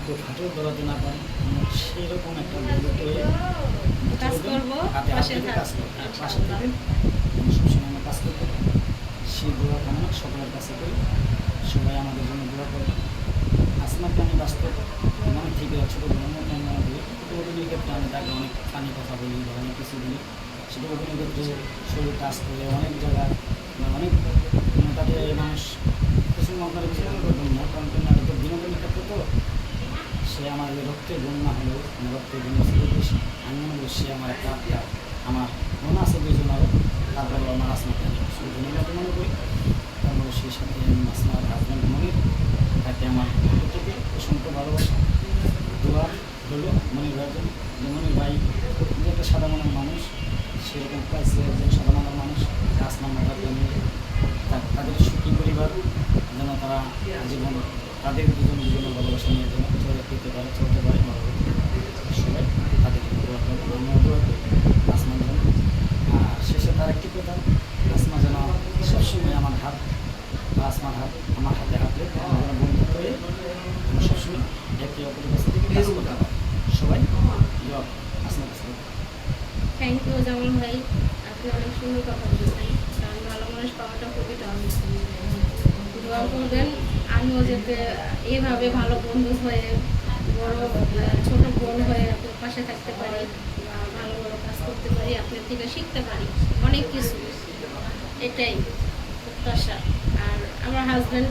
বুকে ফাটেও ধরাতে না পারে, সেরকম একটা বন্ধুত্ব হয়ে কাজ করবো, হাতে হাত পাশে রেখে কাজ থাকবো, করবো, পাশে ইনশাআল্লাহ। থেকে আমি সবসময় আমরা কাজ করতে পারি। সেই দোয়া কামনা সকলের কাছে করি, সবাই আমাদের জন্য দোয়া করবে। আসমাকে আমি বাস্তব মনে থেকে ছোটো ধরনের মনে করি, কিন্তু অভিনয়ের ক্ষেত্রে আমি তাকে অনেক ফানি কথা বলি বা অনেক কিছু বলি, সেটা অভিনয়ের ক্ষেত্রে শরীর কাজ করে অনেক জায়গায় বা অনেক তাতে মানুষ কিছু আপনার কিছু মনে করবেন না, কারণ নাটকের বিনোদনের ক্ষেত্রে তো সে আমার রক্তের গুণ না হলেও আমার রক্তের গুণ ছিল বেশি। আমি মনে করি সে আমার একটা আত্মা, আমার মনে আছে দুজন আরও, তারপরে আমার আসমাকে আমি শুধু ধন্যবাদ মনে করি। তারপরে সেই সাথে আসমার হাজব্যান্ড মনির, তাকে আমার পক্ষ থেকে অসংখ্য ভালোবাসা দোয়া হলো মনির ভাইয়ের জন্য। যে মনির ভাই যে একটা সাদা মনের মানুষ, সেরকম পাইছে একজন সাদা মনের মানুষ, আসমান মাথাকে আমি তাদের সুখী পরিবার যেন তারা জীবন তাদের দুজনের ভালোবাসা নিয়ে যেন চলে পেতে পারে, চলতে পারে। সবাই তাদের জন্য দোয়া করবো, আমিও দোয়া করি আসমান যেন। আর শেষে তার একটি কথা, আসমা যেন সবসময় আমার হাত বা আসমার হাত আমার হাতে হাত রেখে আমার যেন বন্ধুত্ব হয়ে আমরা সবসময় একে অপরের কাছে থেকে কাজ করতে পারি। সবাই দোয়া আসমার কাছে। থ্যাংক ইউ জামাল ভাই, আপনি অনেক সুন্দর কথা বলেছেন। কারণ ভালো মানুষ পাওয়াটা খুবই টান। দোয়া করবেন আমিও যাতে এইভাবে ভালো বন্ধু হয়ে বড় ছোট বোন হয়ে আপনার পাশে থাকতে পারি বা ভালো ভালো কাজ করতে পারি, আপনার থেকে শিখতে পারি অনেক কিছু, এটাই প্রত্যাশা। আর আমার হাজব্যান্ড